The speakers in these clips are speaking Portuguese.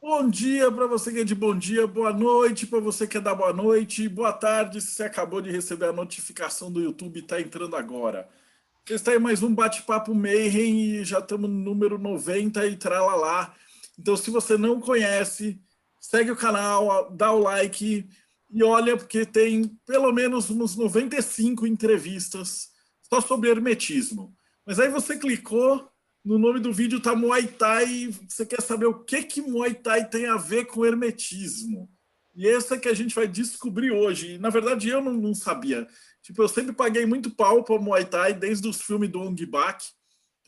Bom dia para você que é de bom dia, boa noite para você que é da boa noite, boa tarde se você acabou de receber a notificação do YouTube e está entrando agora. Está aí mais um bate-papo Mayhem e já estamos no número 90 e tralalá. Então, se você não conhece, segue o canal, dá o like e olha, porque tem pelo menos uns 95 entrevistas só sobre hermetismo. Mas aí você clicou, no nome do vídeo tá Muay Thai, você quer saber o que Muay Thai tem a ver com hermetismo. E essa é que a gente vai descobrir hoje. E, na verdade, eu não sabia. Tipo, eu sempre paguei muito pau para Muay Thai, desde os filmes do Ong Bak,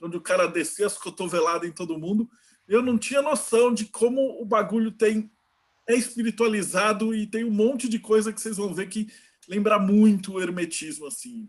onde o cara descia as cotoveladas em todo mundo. Eu não tinha noção de como o bagulho é espiritualizado e tem um monte de coisa que vocês vão ver que lembra muito o hermetismo, assim.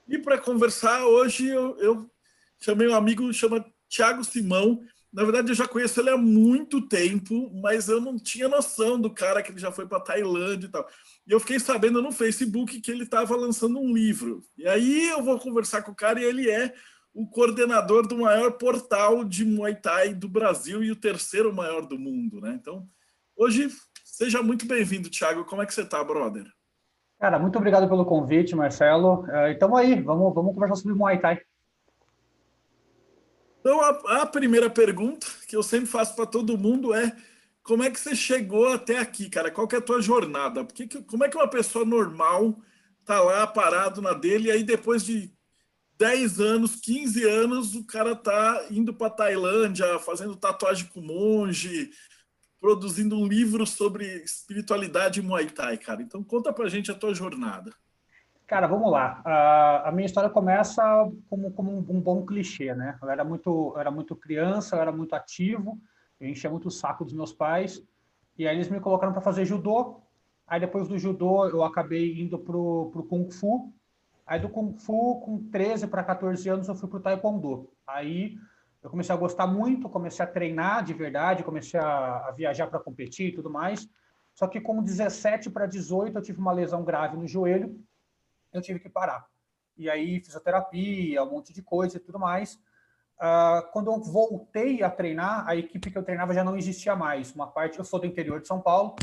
E para conversar hoje, eu chamei um amigo, chama Thiago Simão. Na verdade, eu já conheço ele há muito tempo, mas eu não tinha noção do cara que ele já foi para Tailândia e tal. E eu fiquei sabendo no Facebook que ele estava lançando um livro. E aí eu vou conversar com o cara e ele é o coordenador do maior portal de Muay Thai do Brasil e o terceiro maior do mundo, né? Então, hoje, seja muito bem-vindo, Thiago. Como é que você tá, brother? Cara, muito obrigado pelo convite, Marcelo. Então aí, vamos conversar sobre Muay Thai. Então, a primeira pergunta que eu sempre faço para todo mundo é: como é que você chegou até aqui, cara? Qual que é a tua jornada? Como é que uma pessoa normal tá lá parado na dele e aí depois de 10 anos, 15 anos, o cara tá indo para Tailândia, fazendo tatuagem com monge, produzindo um livro sobre espiritualidade e Muay Thai, cara? Então conta pra gente a tua jornada. Cara, vamos lá. A minha história começa como um bom clichê, né? Eu era muito criança, eu era muito ativo, eu enchia muito o saco dos meus pais, e aí eles me colocaram para fazer judô. Aí depois do judô eu acabei indo pro Kung Fu. Aí do Kung Fu, com 13 para 14 anos, eu fui pro Taekwondo. Aí eu comecei a gostar muito, comecei a treinar de verdade, comecei a viajar para competir e tudo mais. Só que com 17 para 18 eu tive uma lesão grave no joelho, eu tive que parar. E aí fisioterapia, um monte de coisa e tudo mais. Quando eu voltei a treinar, a equipe que eu treinava já não existia mais. Uma parte, eu sou do interior de São Paulo,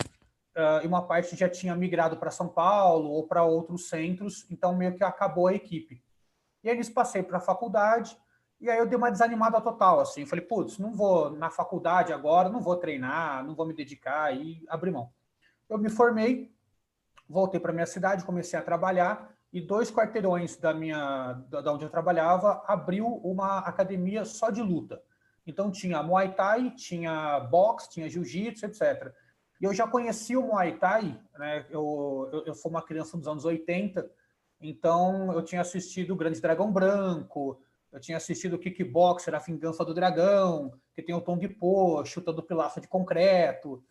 e uma parte já tinha migrado para São Paulo ou para outros centros, então meio que acabou a equipe. E aí eles passei para a faculdade, e aí eu dei uma desanimada total, assim, falei, putz, não vou na faculdade agora, não vou treinar, não vou me dedicar, e abri mão. Eu me formei, voltei para minha cidade, comecei a trabalhar, e 2 quarteirões da onde eu trabalhava abriu uma academia só de luta. Então tinha Muay Thai, tinha boxe, tinha Jiu-Jitsu, etc. E eu já conhecia o Muay Thai, né? Eu sou uma criança dos anos 80, então eu tinha assistido o Grande Dragão Branco, eu tinha assistido o Kickboxer, A Vingança do Dragão, que tem o Tong Po, chutando pilafa de concreto.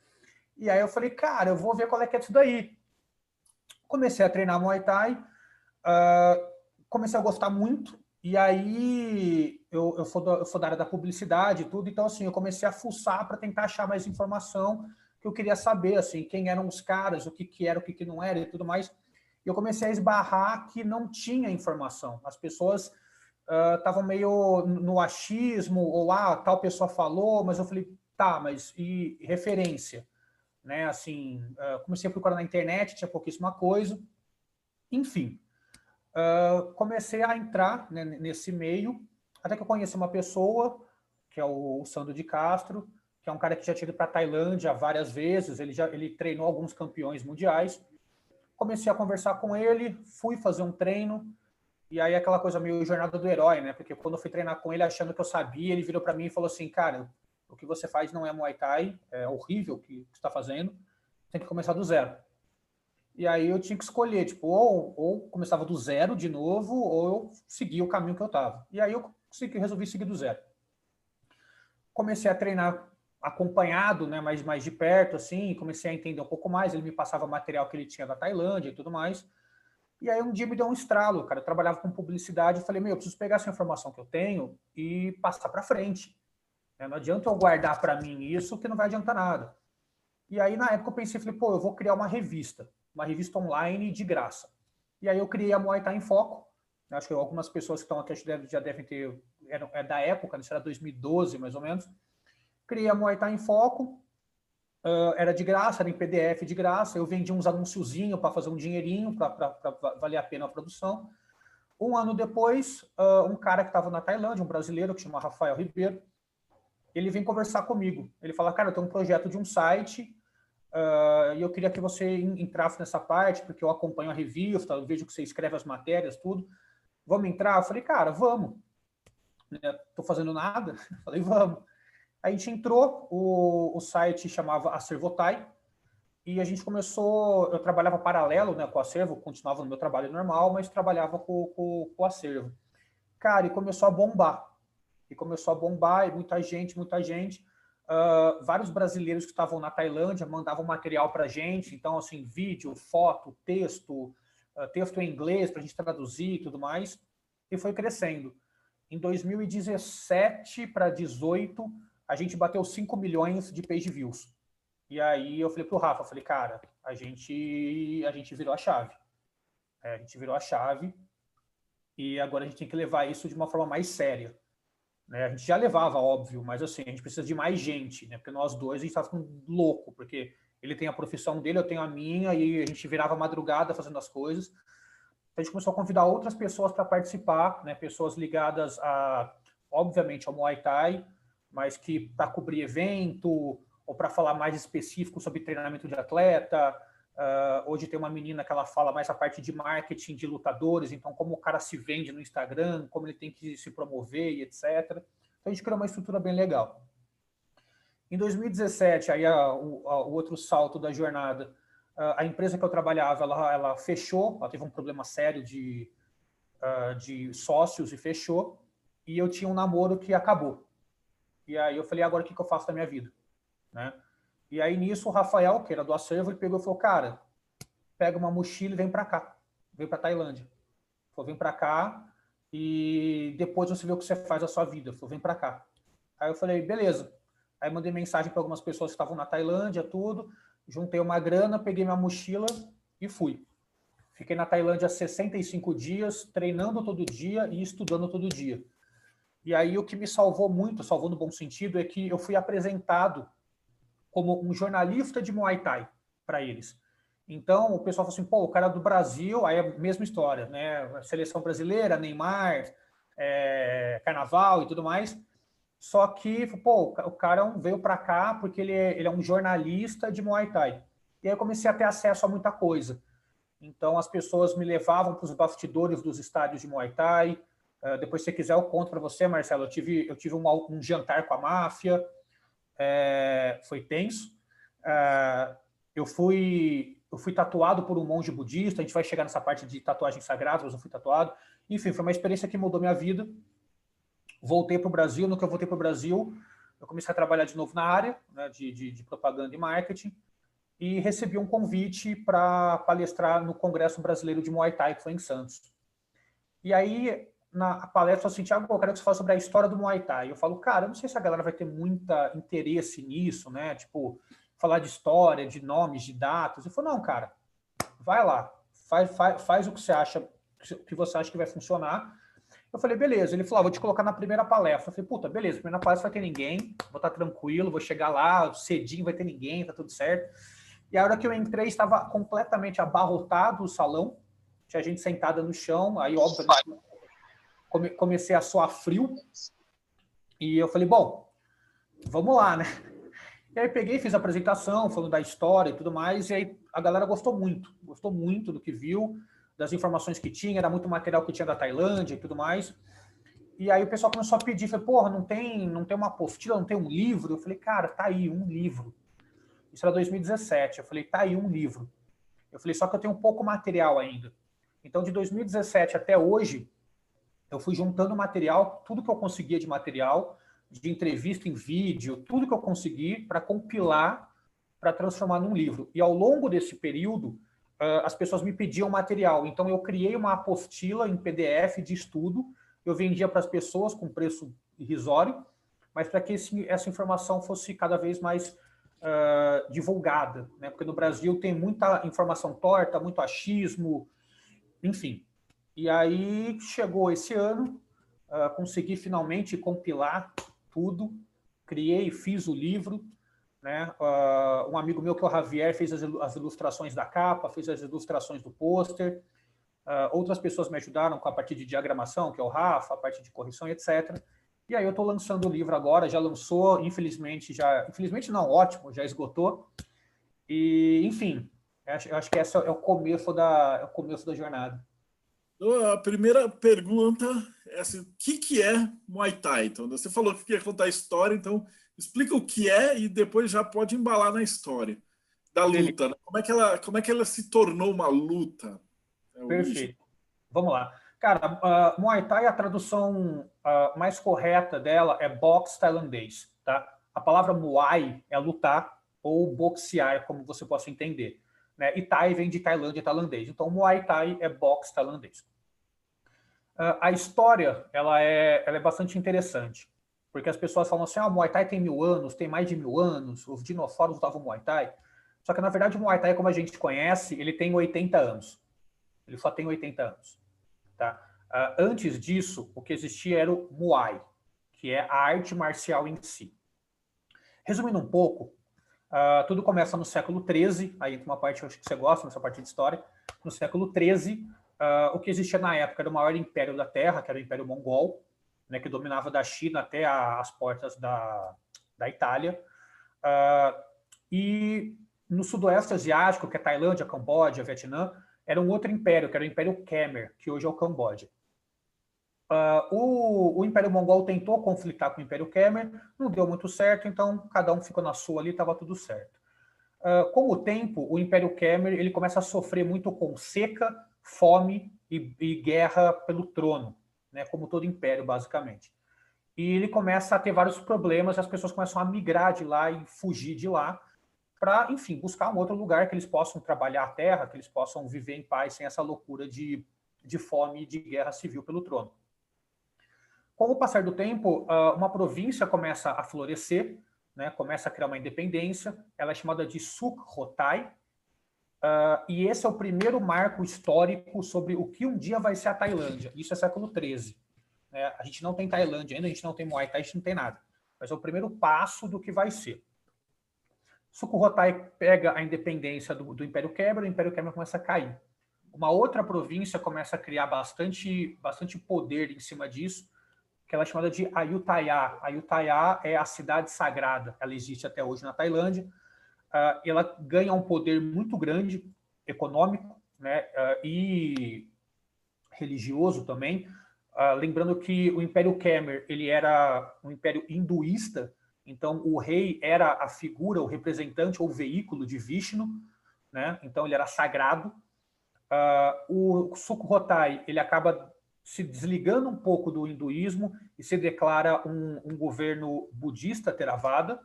E aí eu falei, cara, eu vou ver qual é que é isso daí. Comecei a treinar Muay Thai, comecei a gostar muito, e aí eu sou da área da publicidade e tudo, então assim, eu comecei a fuçar para tentar achar mais informação, que eu queria saber, assim, quem eram os caras, o que era, o que não era e tudo mais. E eu comecei a esbarrar que não tinha informação. As pessoas estavam meio no achismo, ou tal pessoa falou, mas eu falei, tá, mas e referência? Né, assim, comecei a procurar na internet, tinha pouquíssima coisa, enfim, comecei a entrar, né, nesse meio, até que eu conheci uma pessoa, que é o Sandro de Castro, que é um cara que já tinha ido para a Tailândia várias vezes, ele treinou alguns campeões mundiais. Comecei a conversar com ele, fui fazer um treino, e aí aquela coisa meio jornada do herói, né? Porque quando eu fui treinar com ele, achando que eu sabia, ele virou para mim e falou assim, cara, o que você faz não é Muay Thai, é horrível o que você está fazendo, tem que começar do zero. E aí eu tinha que escolher, tipo, ou começava do zero de novo, ou eu seguia o caminho que eu estava. E aí eu resolvi seguir do zero. Comecei a treinar acompanhado, né, mais de perto, assim, comecei a entender um pouco mais, ele me passava material que ele tinha da Tailândia e tudo mais. E aí um dia me deu um estralo, cara, eu trabalhava com publicidade, eu falei, meu, eu preciso pegar essa informação que eu tenho e passar para frente. Não adianta eu guardar para mim isso, que não vai adiantar nada. E aí, na época, eu pensei, falei, pô, eu vou criar uma revista online de graça. E aí eu criei a Muay Thai em Foco. Acho que algumas pessoas que estão aqui já devem ter, é da época, isso era 2012, mais ou menos. Criei a Muay Thai em Foco, era de graça, era em PDF de graça, eu vendi uns anunciozinhos para fazer um dinheirinho, para valer a pena a produção. Um ano depois, um cara que estava na Tailândia, um brasileiro que chama Rafael Ribeiro, ele vem conversar comigo. Ele fala, cara, eu tenho um projeto de um site e eu queria que você entrasse nessa parte, porque eu acompanho a revista, eu vejo que você escreve as matérias, tudo. Vamos entrar? Eu falei, cara, vamos. Estou fazendo nada? Eu falei, vamos. A gente entrou, o site chamava Acervotai, e a gente começou, eu trabalhava paralelo, né, com o acervo, continuava no meu trabalho normal, mas trabalhava com o acervo. Cara, e começou a bombar. E muita gente. Vários brasileiros que estavam na Tailândia mandavam material para a gente, então, assim, vídeo, foto, texto, texto em inglês para a gente traduzir e tudo mais, e foi crescendo. Em 2017 para 2018, a gente bateu 5 milhões de page views. E aí eu falei pro Rafa, falei, cara, a gente virou a chave. A gente virou a chave e agora a gente tem que levar isso de uma forma mais séria. Né? A gente já levava, óbvio, mas assim, a gente precisa de mais gente, né? Porque nós dois, a gente tá ficando louco, porque ele tem a profissão dele, eu tenho a minha, e a gente virava madrugada fazendo as coisas. Então a gente começou a convidar outras pessoas para participar, né? Pessoas ligadas obviamente, ao Muay Thai, mas que para cobrir evento, ou para falar mais específico sobre treinamento de atleta. Hoje tem uma menina que ela fala mais a parte de marketing de lutadores, então como o cara se vende no Instagram, como ele tem que se promover e etc. Então a gente criou uma estrutura bem legal. Em 2017, aí o outro salto da jornada, a empresa que eu trabalhava, ela fechou, ela teve um problema sério de sócios e fechou, e eu tinha um namoro que acabou. E aí eu falei, agora o que eu faço da minha vida? Né? E aí nisso o Rafael, que era do acervo, ele pegou e falou, cara, pega uma mochila e vem para cá, vem para Tailândia. Falou, vem para cá e depois você vê o que você faz da sua vida. Falou, vem para cá. Aí eu falei, beleza. Aí mandei mensagem para algumas pessoas que estavam na Tailândia, tudo, juntei uma grana, peguei minha mochila e fui. Fiquei na Tailândia 65 dias, treinando todo dia e estudando todo dia. E aí o que me salvou muito, salvou no bom sentido, é que eu fui apresentado como um jornalista de Muay Thai para eles. Então, o pessoal falou assim, pô, o cara do Brasil, aí é a mesma história, né? Seleção brasileira, Neymar, Carnaval e tudo mais. Só que, pô, o cara veio para cá porque ele é um jornalista de Muay Thai. E aí eu comecei a ter acesso a muita coisa. Então, as pessoas me levavam para os bastidores dos estádios de Muay Thai. Depois, se você quiser, eu conto para você, Marcelo. Eu tive um jantar com a máfia. Foi tenso. Eu fui tatuado por um monge budista. A gente vai chegar nessa parte de tatuagem sagrada, mas eu fui tatuado. Enfim, foi uma experiência que mudou minha vida. Voltei para o Brasil. No que eu voltei para o Brasil, eu comecei a trabalhar de novo na área, né, de propaganda e marketing, e recebi um convite para palestrar no Congresso Brasileiro de Muay Thai, que foi em Santos. E aí, na palestra, eu senti, Thiago, eu quero que você fale sobre a história do Muay Thai. Eu falo, cara, eu não sei se a galera vai ter muito interesse nisso, né? Tipo, falar de história, de nomes, de datas. Eu falo, não, cara, vai lá, faz o que você acha que vai funcionar. Eu falei, beleza. Ele falou, vou te colocar na primeira palestra. Eu falei, puta, beleza, primeira palestra vai ter ninguém, vou estar tranquilo, vou chegar lá cedinho, vai ter ninguém, tá tudo certo. E a hora que eu entrei, estava completamente abarrotado o salão, tinha gente sentada no chão, aí, obviamente, comecei a suar frio, e eu falei, bom, vamos lá, né? E aí peguei, fiz a apresentação, falando da história e tudo mais, e aí a galera gostou muito do que viu, das informações que tinha, era muito material que tinha da Tailândia e tudo mais. E aí o pessoal começou a pedir, falei, porra, não tem uma apostila, não tem um livro? Eu falei, cara, tá aí, um livro. Isso era 2017, eu falei, tá aí um livro. Eu falei, só que eu tenho pouco material ainda. Então, de 2017 até hoje, eu fui juntando material, tudo que eu conseguia de material, de entrevista em vídeo, tudo que eu consegui para compilar, para transformar num livro. E ao longo desse período, as pessoas me pediam material. Então, eu criei uma apostila em PDF de estudo, eu vendia para as pessoas com preço irrisório, mas para que essa informação fosse cada vez mais divulgada, né? Porque no Brasil tem muita informação torta, muito achismo, enfim. E aí chegou esse ano, consegui finalmente compilar tudo, criei, fiz o livro, né? Um amigo meu, que é o Javier, fez as ilustrações da capa, fez as ilustrações do pôster. Outras pessoas me ajudaram com a parte de diagramação, que é o Rafa, a parte de correção, etc. E aí eu estou lançando o livro agora, já lançou, infelizmente não, ótimo, já esgotou. E, enfim, eu acho que esse é o começo da jornada. Então, a primeira pergunta é assim, o que é Muay Thai? Então, você falou que queria contar a história, então explica o que é e depois já pode embalar na história da Beleza, luta, né? Como é que ela se tornou uma luta? É a origem. perfeito. Vamos lá. Cara, Muay Thai, a tradução mais correta dela é boxe tailandês, tá? A palavra Muay é lutar ou boxear, como você possa entender, né? E Thai vem de Tailândia, tailandês. Então, Muay Thai é boxe tailandês. A história, ela é bastante interessante, porque as pessoas falam assim, o Muay Thai tem 1000 anos, tem mais de 1000 anos, os dinossauros usavam Muay Thai. Só que, na verdade, o Muay Thai, como a gente conhece, ele tem 80 anos. Ele só tem 80 anos. Tá? Antes disso, o que existia era o Muay, que é a arte marcial em si. Resumindo um pouco, tudo começa no século XIII, aí entra uma parte, acho que você gosta, nessa parte de história. No século XIII, o que existia na época era o maior império da Terra, que era o Império Mongol, né, que dominava da China até as portas da Itália. E no sudoeste asiático, que é Tailândia, Camboja, Vietnã, era um outro império, que era o Império Khmer, que hoje é o Camboja. O Império Mongol tentou conflitar com o Império Khmer, não deu muito certo, então cada um ficou na sua ali, estava tudo certo. Com o tempo, o Império Khmer ele começa a sofrer muito com seca, fome e guerra pelo trono, né, como todo império, basicamente. E ele começa a ter vários problemas, as pessoas começam a migrar de lá e fugir de lá, para, enfim, buscar um outro lugar que eles possam trabalhar a terra, que eles possam viver em paz sem essa loucura de fome e de guerra civil pelo trono. Com o passar do tempo, uma província começa a florescer, né, começa a criar uma independência, ela é chamada de Sukhothai, e esse é o primeiro marco histórico sobre o que um dia vai ser a Tailândia. Isso é século XIII. Né? A gente não tem Tailândia ainda, a gente não tem Muay Thai, a gente não tem nada. Mas é o primeiro passo do que vai ser. Sukhothai pega a independência do Império Khmer, o Império Khmer começa a cair. Uma outra província começa a criar bastante poder em cima disso, que ela é chamada de Ayutthaya. Ayutthaya é a cidade sagrada, ela existe até hoje na Tailândia. Ela ganha um poder muito grande, econômico, né, e religioso também. Lembrando que o Império Khmer ele era um império hinduísta, então o rei era a figura, o representante ou veículo de Vishnu, né? Então ele era sagrado. O Sukhothai ele acaba se desligando um pouco do hinduísmo e se declara um governo budista Theravada.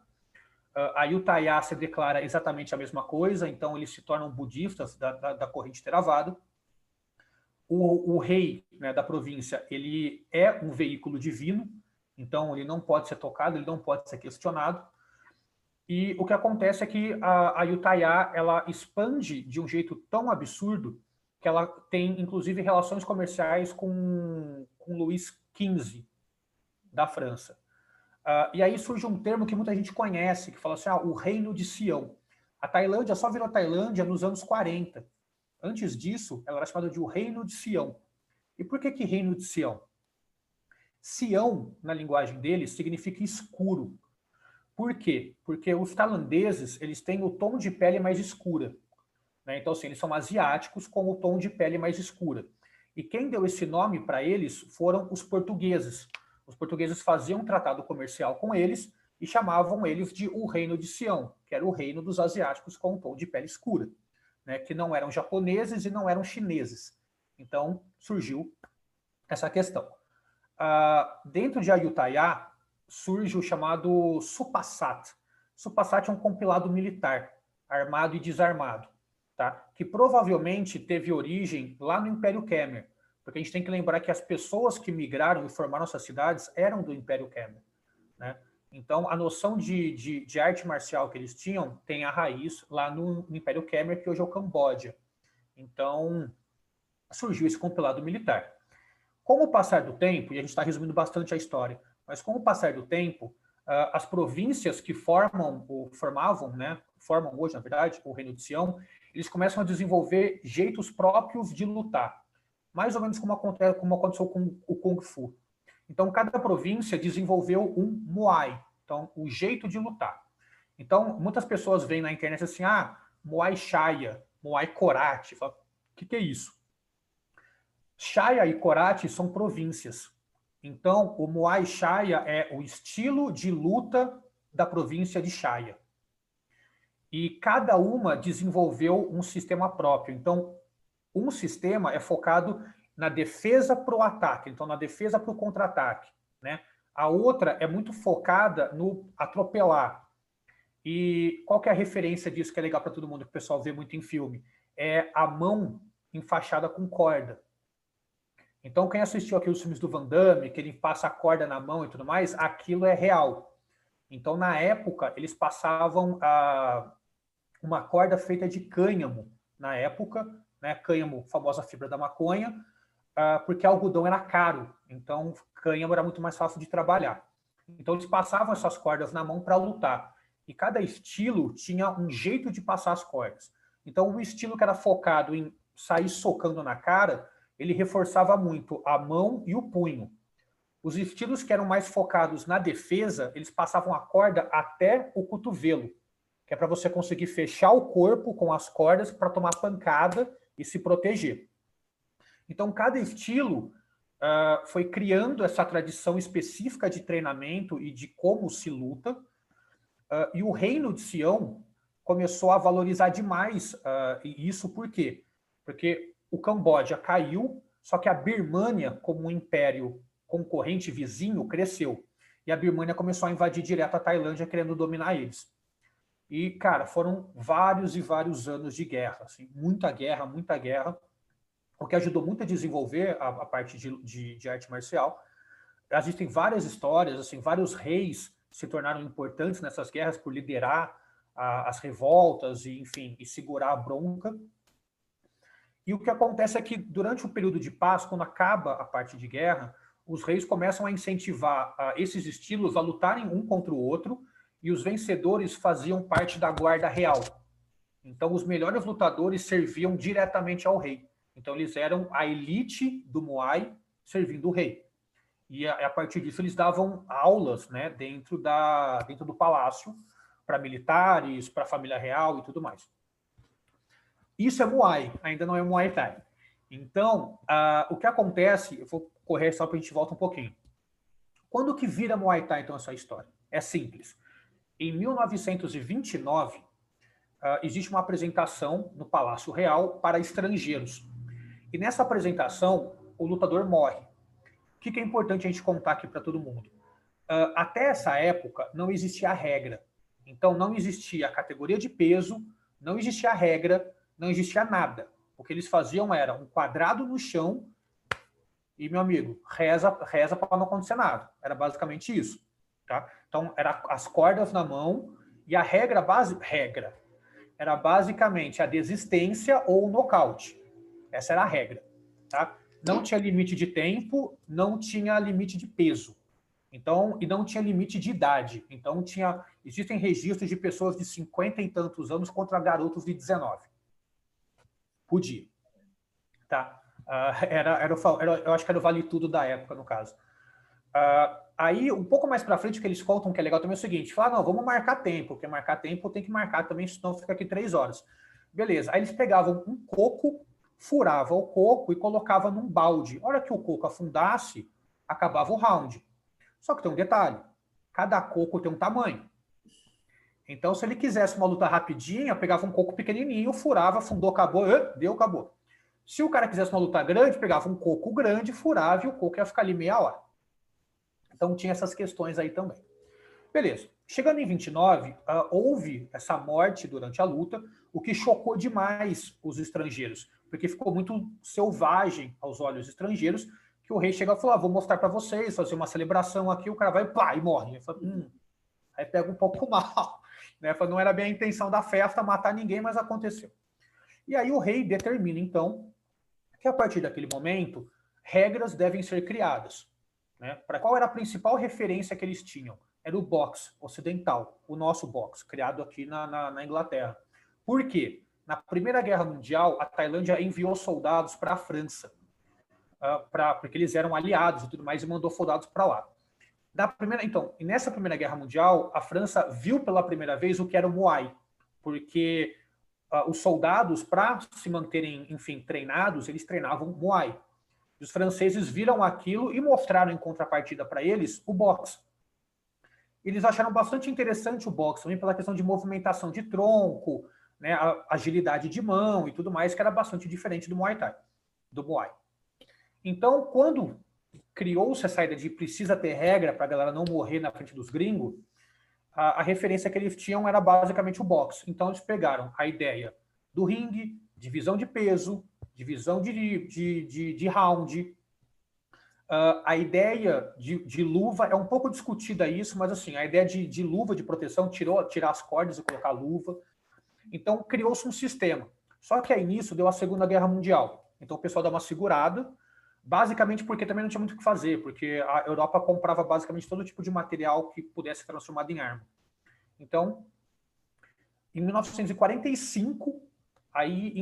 A Ayutthaya se declara exatamente a mesma coisa, então eles se tornam budistas da corrente Theravada. O rei, né, da província, ele é um veículo divino, então ele não pode ser tocado, ele não pode ser questionado. E o que acontece é que a Ayutthaya ela expande de um jeito tão absurdo que ela tem, inclusive, relações comerciais com Luís XV, da França. E aí surge um termo que muita gente conhece, que fala assim, o Reino de Sião. A Tailândia só virou Tailândia nos anos 40. Antes disso, ela era chamada de o Reino de Sião. E por que Reino de Sião? Sião, na linguagem deles, significa escuro. Por quê? Porque os tailandeses eles têm o tom de pele mais escura. Né? Então, assim, eles são asiáticos com o tom de pele mais escura. E quem deu esse nome para eles foram os portugueses. Os portugueses faziam um tratado comercial com eles e chamavam eles de o Reino de Sião, que era o reino dos asiáticos com o tom de pele escura. Né, que não eram japoneses e não eram chineses. Então, surgiu essa questão. Dentro de Ayutthaya, surge o chamado Supasat. Supasat é um compilado militar, armado e desarmado, tá? Que provavelmente teve origem lá no Império Khmer, porque a gente tem que lembrar que as pessoas que migraram e formaram essas cidades eram do Império Khmer, né? Então, a noção de arte marcial que eles tinham tem a raiz lá no Império Khmer, que hoje é o Camboja. Então, surgiu esse compilado militar. Com o passar do tempo, e a gente está resumindo bastante a história, mas com o passar do tempo, as províncias que formavam, né, formam hoje, na verdade, o Reino de Sião, eles começam a desenvolver jeitos próprios de lutar, mais ou menos como aconteceu com o Kung Fu. Então, cada província desenvolveu um Muay, então, o jeito de lutar. Então, muitas pessoas veem na internet assim, Muay Chaya, Muay Korate. O que é isso? Chaya e Korate são províncias. Então, o Muay Chaya é o estilo de luta da província de Chaya. E cada uma desenvolveu um sistema próprio. Então, um sistema é focado na defesa para o ataque, então na defesa para o contra-ataque, né? A outra é muito focada no atropelar. E qual que é a referência disso que é legal para todo mundo, que o pessoal vê muito em filme? É a mão enfaixada com corda. Então, quem assistiu aqui os filmes do Van Damme, que ele passa a corda na mão e tudo mais, aquilo é real. Então, na época, eles passavam uma corda feita de cânhamo, na época, né? Cânhamo, famosa fibra da maconha, porque algodão era caro. Então, cânhamo era muito mais fácil de trabalhar. Então, eles passavam essas cordas na mão para lutar. E cada estilo tinha um jeito de passar as cordas. Então, o estilo que era focado em sair socando na cara, ele reforçava muito a mão e o punho. Os estilos que eram mais focados na defesa, eles passavam a corda até o cotovelo, que é para você conseguir fechar o corpo com as cordas para tomar pancada e se proteger. Então, cada estilo foi criando essa tradição específica de treinamento e de como se luta, e o Reino de Sião começou a valorizar demais isso. Por quê? Porque o Camboja caiu, só que a Birmânia, como um império concorrente vizinho, cresceu. E a Birmânia começou a invadir direto a Tailândia, querendo dominar eles. E, cara, foram vários e vários anos de guerra, assim, muita guerra, o que ajudou muito a desenvolver a parte de arte marcial. Existem várias histórias, assim, vários reis se tornaram importantes nessas guerras por liderar as revoltas e, enfim, e segurar a bronca. E o que acontece é que, durante o período de paz, quando acaba a parte de guerra, os reis começam a incentivar esses estilos a lutarem um contra o outro, e os vencedores faziam parte da guarda real. Então, os melhores lutadores serviam diretamente ao rei. Então, eles eram a elite do Muay servindo o rei. E a partir disso, eles davam aulas, né, dentro do palácio, para militares, para a família real e tudo mais. Isso é Muay, ainda não é Muay Thai. Então, o que acontece, eu vou correr só para a gente voltar um pouquinho. Quando que vira Muay Thai, então, essa história? É simples. Em 1929, existe uma apresentação no Palácio Real para estrangeiros. E nessa apresentação, o lutador morre. O que é importante a gente contar aqui para todo mundo? Até essa época, não existia a regra. Então, não existia a categoria de peso, não existia a regra, não existia nada. O que eles faziam era um quadrado no chão e, meu amigo, reza para não acontecer nada. Era basicamente isso. Tá? Então, era as cordas na mão e a regra era basicamente a desistência ou o nocaute. Essa era a regra. Tá? Não tinha limite de tempo, não tinha limite de peso. Então, e não tinha limite de idade. Então, existem registros de pessoas de 50 e tantos anos contra garotos de 19. Podia. Tá? Eu acho que era o vale tudo da época, no caso. Aí, um pouco mais para frente, o que eles contam que é legal também é o seguinte: não, vamos marcar tempo, porque marcar tempo tem que marcar também, senão fica aqui 3 horas. Beleza. Aí eles pegavam um coco, furavam o coco e colocavam num balde. A hora que o coco afundasse, acabava o round. Só que tem um detalhe: cada coco tem um tamanho. Então, se ele quisesse uma luta rapidinha, pegava um coco pequenininho, furava, afundou, acabou, acabou. Se o cara quisesse uma luta grande, pegava um coco grande, furava e o coco ia ficar ali meia hora. Então, tinha essas questões aí também. Beleza. Chegando em 29, houve essa morte durante a luta, o que chocou demais os estrangeiros, porque ficou muito selvagem aos olhos estrangeiros, que o rei chega e falou: vou mostrar para vocês, fazer uma celebração aqui, o cara vai pá, e morre. Aí pega um pouco mal. Né? Não era bem a intenção da festa matar ninguém, mas aconteceu. E aí o rei determina, então, que a partir daquele momento, regras devem ser criadas. Né? Para qual era a principal referência que eles tinham? era o boxe ocidental, o nosso boxe, criado aqui na Inglaterra. Por quê? Na Primeira Guerra Mundial, a Tailândia enviou soldados para a França, porque eles eram aliados e tudo mais, e mandou soldados para lá. Então, e nessa Primeira Guerra Mundial, a França viu pela primeira vez o que era o Muay, porque os soldados, para se manterem, enfim, treinados, eles treinavam Muay. E os franceses viram aquilo e mostraram em contrapartida para eles o boxe. Eles acharam bastante interessante o boxe, também pela questão de movimentação de tronco, né, a agilidade de mão e tudo mais, que era bastante diferente do Muay Thai, do Muay. Então, quando criou-se essa ideia de precisa ter regra para a galera não morrer na frente dos gringos, a referência que eles tinham era basicamente o boxe. Então, eles pegaram a ideia do ringue, divisão de peso, divisão de round. A ideia de luva é um pouco discutida isso, mas assim, a ideia de luva de proteção, tirar as cordas e colocar luva. Então, criou-se um sistema. Só que aí nisso deu a Segunda Guerra Mundial. Então, o pessoal dá uma segurada, basicamente porque também não tinha muito o que fazer, porque a Europa comprava basicamente todo tipo de material que pudesse ser transformado em arma. Então, em 1945, aí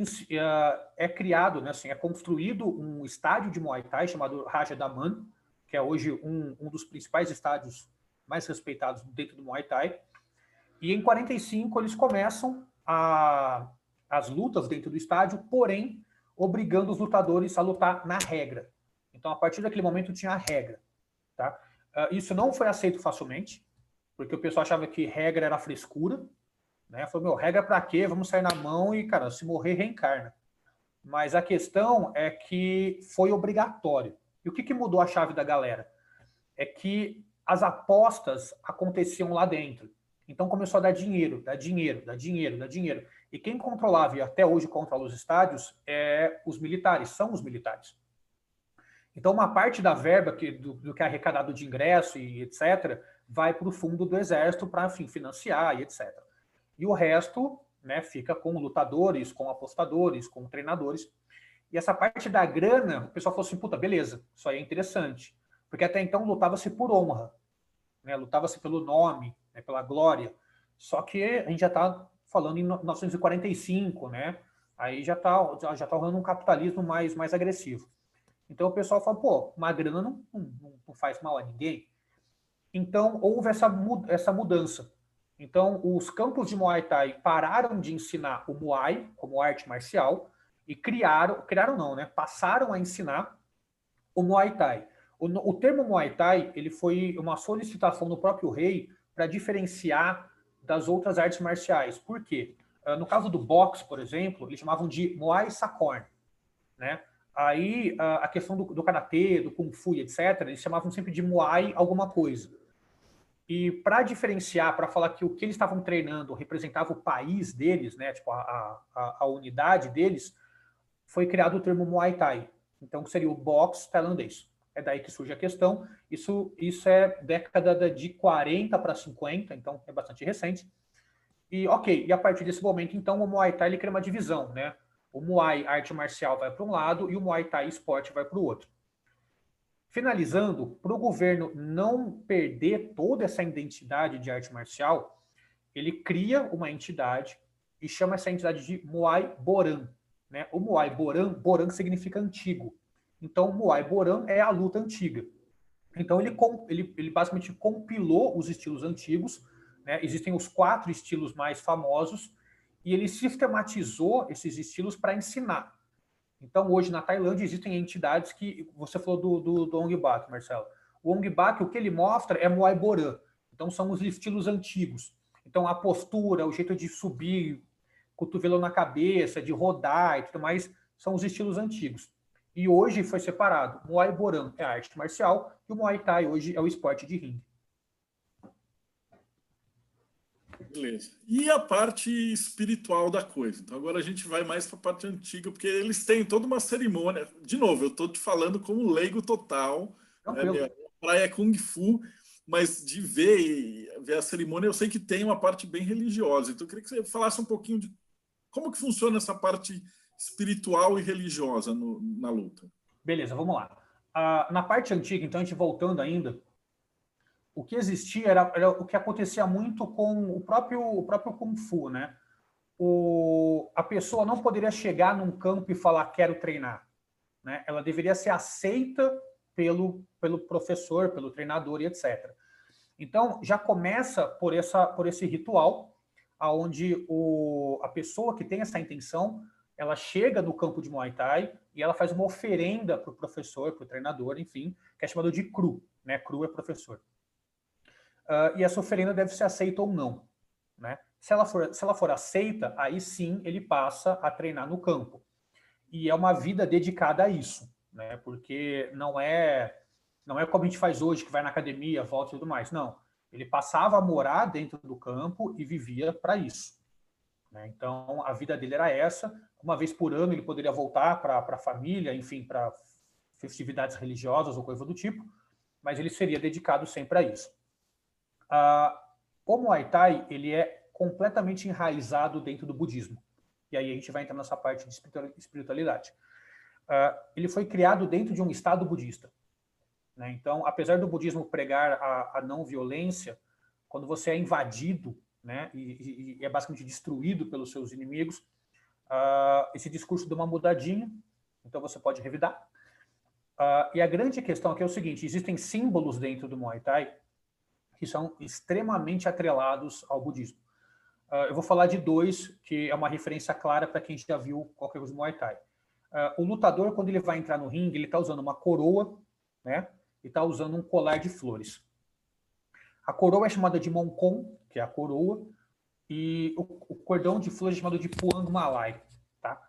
é criado, né, assim, é construído um estádio de Muay Thai chamado Raja Daman, que é hoje um dos principais estádios mais respeitados dentro do Muay Thai. E em 45 eles começam as lutas dentro do estádio, porém obrigando os lutadores a lutar na regra. Então, a partir daquele momento tinha a regra. Tá? Isso não foi aceito facilmente, porque o pessoal achava que regra era frescura, né? Falou, regra pra quê? Vamos sair na mão e, cara, se morrer, reencarna. Mas a questão é que foi obrigatório. E o que mudou a chave da galera? É que as apostas aconteciam lá dentro. Então começou a dar dinheiro, dar dinheiro, dar dinheiro, dar dinheiro. E quem controlava, e até hoje controla os estádios, os militares, são os militares. Então uma parte da verba do que é arrecadado de ingresso e etc., vai para o fundo do exército para, enfim, financiar e etc. E o resto, né, fica com lutadores, com apostadores, com treinadores. E essa parte da grana, o pessoal falou assim, puta, beleza, isso aí é interessante. Porque até então lutava-se por honra, né, lutava-se pelo nome, né, pela glória. Só que a gente já está falando em 1945, né? Aí já tá rolando um capitalismo mais agressivo. Então o pessoal fala, pô, uma grana não faz mal a ninguém. Então houve essa mudança. Então, os campos de Muay Thai pararam de ensinar o Muay como arte marcial e criaram não, né? Passaram a ensinar o Muay Thai. O termo Muay Thai, ele foi uma solicitação do próprio rei para diferenciar das outras artes marciais. Por quê? No caso do boxe, por exemplo, eles chamavam de Muay Sakorn, né? Aí, a questão do karatê, do kung fu, etc., eles chamavam sempre de Muay alguma coisa. E para diferenciar, para falar que o que eles estavam treinando representava o país deles, né, tipo a unidade deles, foi criado o termo Muay Thai. Então seria o boxe tailandês. É daí que surge a questão. Isso é década de 40 para 50, então é bastante recente. E ok, e a partir desse momento, então, o Muay Thai ele cria uma divisão, né? O Muay, arte marcial, vai para um lado e o Muay Thai, esporte, vai para o outro. Finalizando, para o governo não perder toda essa identidade de arte marcial, ele cria uma entidade e chama essa entidade de Muay Boran. Né? O Muay Boran, Boran significa antigo. Então, o Muay Boran é a luta antiga. Então, ele basicamente compilou os estilos antigos, né? Existem os 4 estilos mais famosos, e ele sistematizou esses estilos para ensinar. Então, hoje na Tailândia existem entidades que... Você falou do Ong Bak, Marcelo. O Ong Bak, o que ele mostra é Muay Boran. Então, são os estilos antigos. Então, a postura, o jeito de subir, cotovelo na cabeça, de rodar e tudo mais, são os estilos antigos. E hoje foi separado. Muay Boran é a arte marcial e o Muay Thai hoje é o esporte de ringue. Beleza. E a parte espiritual da coisa? Então agora a gente vai mais para a parte antiga, porque eles têm toda uma cerimônia. De novo, eu estou te falando como leigo total. Minha praia é Kung Fu, mas de ver a cerimônia, eu sei que tem uma parte bem religiosa. Então eu queria que você falasse um pouquinho de como que funciona essa parte espiritual e religiosa na luta. Beleza, vamos lá. Na parte antiga, então, a gente voltando ainda, O que existia era o que acontecia muito com o próprio Kung Fu, né? A pessoa não poderia chegar num campo e falar, quero treinar, né? Ela deveria ser aceita pelo professor, pelo treinador e etc. Então, já começa por esse ritual, onde a pessoa que tem essa intenção, ela chega no campo de Muay Thai e ela faz uma oferenda para o professor, para o treinador, enfim, que é chamado de cru, né? Cru é professor. E essa oferenda deve ser aceita ou não, né? Se ela for aceita, aí sim ele passa a treinar no campo. E é uma vida dedicada a isso, né? Porque não é como a gente faz hoje, que vai na academia, volta e tudo mais. Não. Ele passava a morar dentro do campo e vivia para isso, né? Então, a vida dele era essa. Uma vez por ano ele poderia voltar para a família, enfim, para festividades religiosas ou coisa do tipo, mas ele seria dedicado sempre a isso. O Muay Thai, ele é completamente enraizado dentro do budismo. E aí a gente vai entrar nessa parte de espiritualidade. Ele foi criado dentro de um estado budista, né? Então, apesar do budismo pregar a não violência, quando você é invadido, né, e é basicamente destruído pelos seus inimigos, esse discurso dá uma mudadinha, então você pode revidar. E a grande questão aqui é o seguinte, existem símbolos dentro do Muay Thai que são extremamente atrelados ao budismo. Eu vou falar de dois, que é uma referência clara para quem já viu qualquer coisa do Muay Thai. O lutador, quando ele vai entrar no ringue, ele está usando uma coroa, né, e está usando um colar de flores. A coroa é chamada de Monkon, que é a coroa, e o cordão de flores é chamado de Puang Malai. Tá?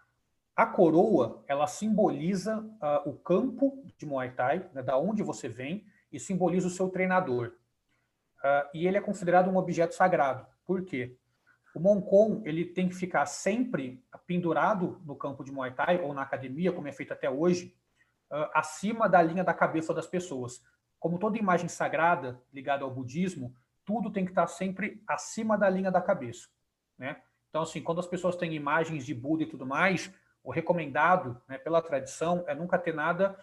A coroa, ela simboliza o campo de Muay Thai, né, da onde você vem, e simboliza o seu treinador. E ele é considerado um objeto sagrado. Por quê? O Monkon, ele tem que ficar sempre pendurado no campo de Muay Thai ou na academia, como é feito até hoje, acima da linha da cabeça das pessoas. Como toda imagem sagrada ligada ao budismo, tudo tem que estar sempre acima da linha da cabeça, né? Então, assim, quando as pessoas têm imagens de Buda e tudo mais, o recomendado, né, pela tradição, é nunca ter nada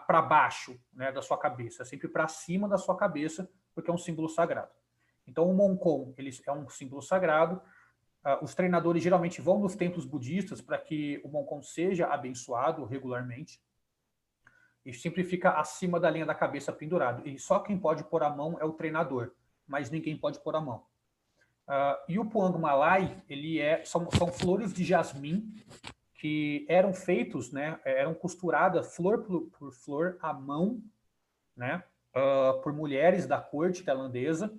para baixo, né, da sua cabeça, sempre para cima da sua cabeça, porque é um símbolo sagrado. Então, o Monkon, ele é um símbolo sagrado. Os treinadores geralmente vão nos templos budistas para que o Monkon seja abençoado regularmente. E sempre fica acima da linha da cabeça pendurado. E só quem pode pôr a mão é o treinador, mas ninguém pode pôr a mão. E o Puang Malai, são flores de jasmim que eram feitos, né, eram costuradas flor por flor à mão, né, por mulheres da corte tailandesa,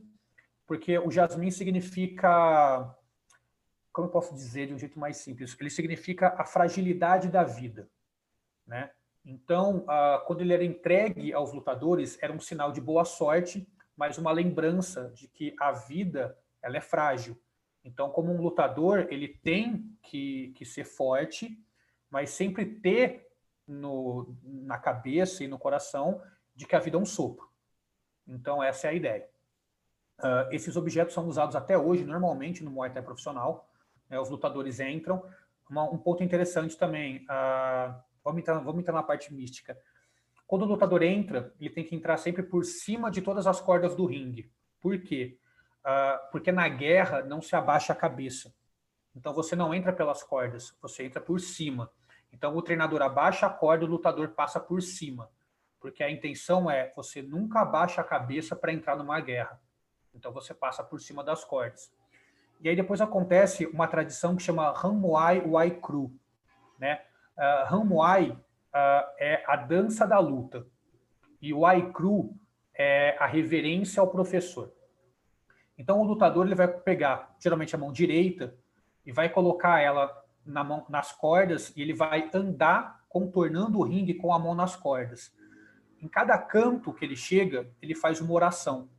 porque o jasmim significa, como eu posso dizer de um jeito mais simples, ele significa a fragilidade da vida, né? Então, quando ele era entregue aos lutadores, era um sinal de boa sorte, mas uma lembrança de que a vida, ela é frágil. Então, como um lutador, ele tem que ser forte, mas sempre ter na cabeça e no coração de que a vida é um sopro. Então, essa é a ideia. Esses objetos são usados até hoje, normalmente, no Muay Thai profissional. Os lutadores entram. Um ponto interessante também, vamos entrar na parte mística. Quando o lutador entra, ele tem que entrar sempre por cima de todas as cordas do ringue. Por quê? Porque na guerra não se abaixa a cabeça. Então você não entra pelas cordas, você entra por cima. Então o treinador abaixa a corda, o lutador passa por cima. Porque a intenção é você nunca abaixa a cabeça para entrar numa guerra. Então você passa por cima das cordas. E aí depois acontece uma tradição que chama Han Muay Wai Kru, né? Han Muay é a dança da luta e o Wai Kru é a reverência ao professor. Então o lutador ele vai pegar geralmente a mão direita e vai colocar ela nas cordas e ele vai andar contornando o ringue com a mão nas cordas. Em cada canto que ele chega, ele faz uma oração.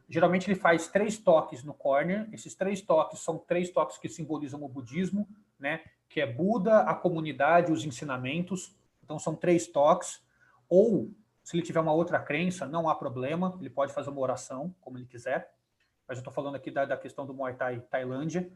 Geralmente ele faz 3 toques no corner. Esses 3 toques são 3 toques que simbolizam o budismo, né? Que é Buda, a comunidade, os ensinamentos. Então são 3 toques. Ou, se ele tiver uma outra crença, não há problema. Ele pode fazer uma oração, como ele quiser. Mas eu estou falando aqui da questão do Muay Thai Tailândia.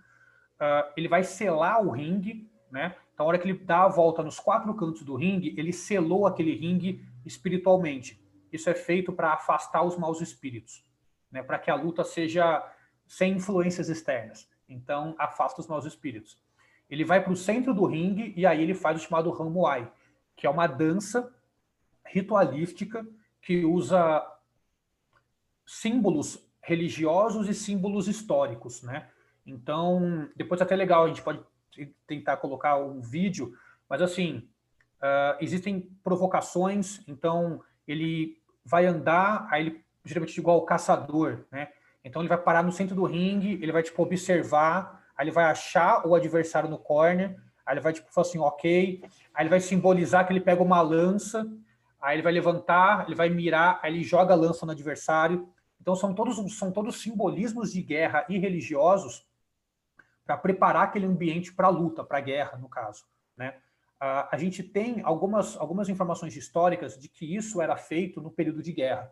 Ele vai selar o ringue, né? Então, a hora que ele dá a volta nos 4 cantos do ringue, ele selou aquele ringue espiritualmente. isso é feito para afastar os maus espíritos, né? Para que a luta seja sem influências externas. Então, afasta os maus espíritos. Ele vai para o centro do ringue e aí ele faz o chamado Hamuai, que é uma dança ritualística que usa símbolos religiosos e símbolos históricos, né? Então, depois é até legal, a gente pode tentar colocar um vídeo, mas assim, existem provocações, então ele vai andar, aí ele geralmente igual o caçador, né? Então ele vai parar no centro do ringue, ele vai tipo observar, aí ele vai achar o adversário no corner, aí ele vai tipo falar assim, ok, aí ele vai simbolizar que ele pega uma lança, aí ele vai levantar, ele vai mirar, aí ele joga a lança no adversário. Então são todos simbolismos de guerra e religiosos para preparar aquele ambiente para a luta, para a guerra, no caso, né? A gente tem algumas informações históricas de que isso era feito no período de guerra,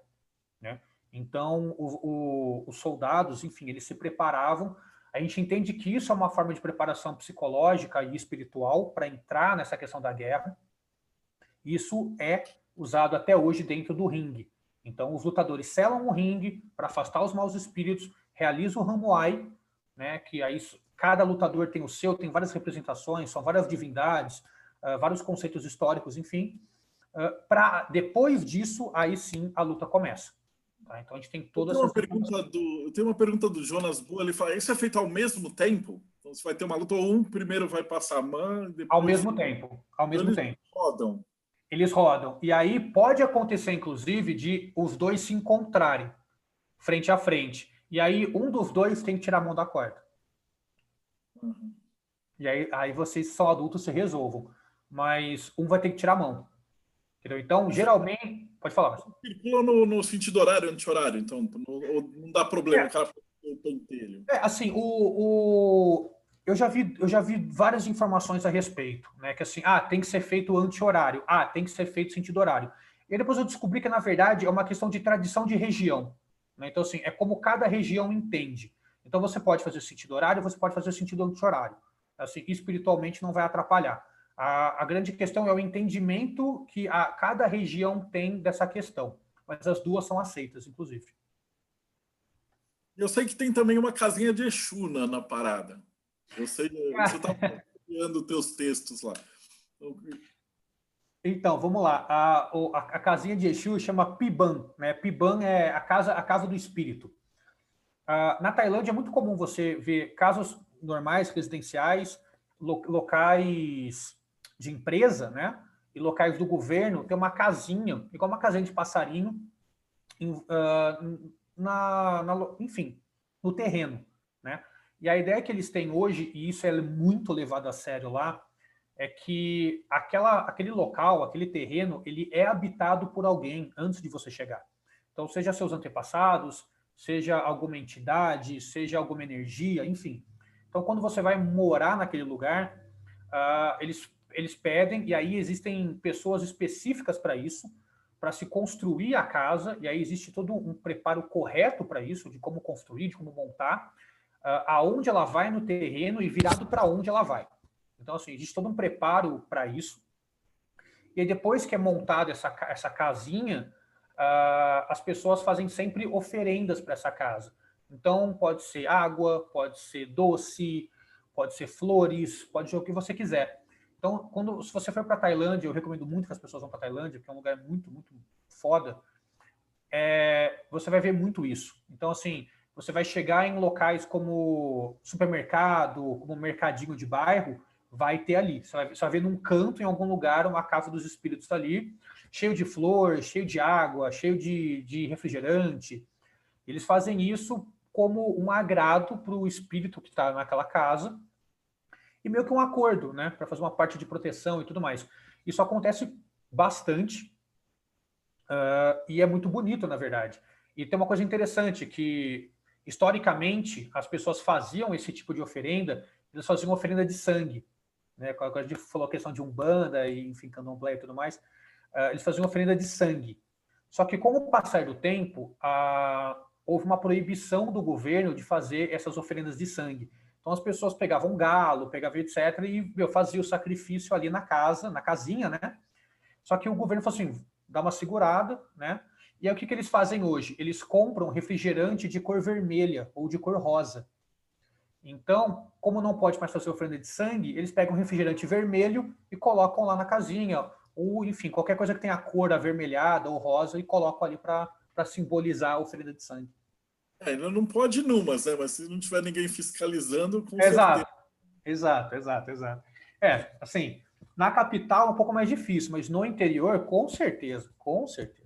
né? Então, os soldados, enfim, eles se preparavam. A gente entende que isso é uma forma de preparação psicológica e espiritual para entrar nessa questão da guerra. Isso é usado até hoje dentro do ringue. Então, os lutadores selam o ringue para afastar os maus espíritos, realizam o Hamuai, né, que aí cada lutador tem o seu, tem várias representações, são várias divindades, vários conceitos históricos, enfim. Para depois disso, aí sim a luta começa. Tá? Então a gente tem todas essas. Eu tenho uma pergunta do Jonas Boa, ele fala: isso é feito ao mesmo tempo? Então você vai ter uma luta, ou um primeiro vai passar a mão, depois. Ao mesmo tempo. Ao mesmo eles tempo. Rodam. Eles rodam. E aí pode acontecer, inclusive, de os dois se encontrarem frente a frente. E aí um dos dois tem que tirar a mão da corda. Uhum. E aí vocês são adultos, se resolvam. Mas um vai ter que tirar a mão. Entendeu? Então, geralmente. Pode falar. Circula no sentido horário, anti-horário, então não dá problema, o cara o pentelho. Assim, eu já vi várias informações a respeito, né? Que assim, tem que ser feito anti-horário, tem que ser feito sentido horário. E depois eu descobri que, na verdade, é uma questão de tradição de região. Né? Então, assim, é como cada região entende. Então, você pode fazer sentido horário, você pode fazer sentido anti-horário. Assim, espiritualmente não vai atrapalhar. A grande questão é o entendimento que cada região tem dessa questão. Mas as duas são aceitas, inclusive. Eu sei que tem também uma casinha de Exu na parada. Você está copiando teus textos lá. Então, vamos lá. A casinha de Exu chama Piban, né? Piban é a casa do espírito. Na Tailândia é muito comum você ver casas normais, residenciais, locais de empresa, né? E locais do governo, tem uma casinha, igual uma casinha de passarinho, enfim, no terreno, né? E a ideia que eles têm hoje, e isso é muito levado a sério lá, é que aquele local, aquele terreno, ele é habitado por alguém antes de você chegar. Então, seja seus antepassados, seja alguma entidade, seja alguma energia, enfim. Então, quando você vai morar naquele lugar, eles pedem, e aí existem pessoas específicas para isso, para se construir a casa, e aí existe todo um preparo correto para isso, de como construir, de como montar, aonde ela vai no terreno e virado para onde ela vai. Então, assim, existe todo um preparo para isso. E aí, depois que é montada essa casinha, as pessoas fazem sempre oferendas para essa casa. Então, pode ser água, pode ser doce, pode ser flores, pode ser o que você quiser. Então, se você for para a Tailândia, eu recomendo muito que as pessoas vão para a Tailândia, porque é um lugar muito, muito foda, você vai ver muito isso. Então, assim, você vai chegar em locais como supermercado, como mercadinho de bairro, vai ter ali. Você vai ver num canto, em algum lugar, uma casa dos espíritos ali, cheio de flor, cheio de água, cheio de refrigerante. Eles fazem isso como um agrado para o espírito que está naquela casa e meio que um acordo, né, para fazer uma parte de proteção e tudo mais. Isso acontece bastante e é muito bonito, na verdade. E tem uma coisa interessante que, historicamente, as pessoas faziam esse tipo de oferenda, eles faziam oferenda de sangue. Né? Quando a gente falou a questão de Umbanda e, enfim, Candomblé e tudo mais, eles faziam oferenda de sangue. Só que, com o passar do tempo, houve uma proibição do governo de fazer essas oferendas de sangue. Então, as pessoas pegavam galo, pegavam etc., e faziam o sacrifício ali na casa, na casinha, né? Só que o governo falou assim, dá uma segurada, né? E aí o que eles fazem hoje? Eles compram refrigerante de cor vermelha ou de cor rosa. Então, como não pode mais fazer oferenda de sangue, eles pegam refrigerante vermelho e colocam lá na casinha, ou enfim, qualquer coisa que tenha a cor avermelhada ou rosa e colocam ali para simbolizar a oferenda de sangue. Ainda não pode ir numas, né? Mas se não tiver ninguém fiscalizando, com certeza. Exato, exato. Assim, na capital é um pouco mais difícil, mas no interior, com certeza, com certeza.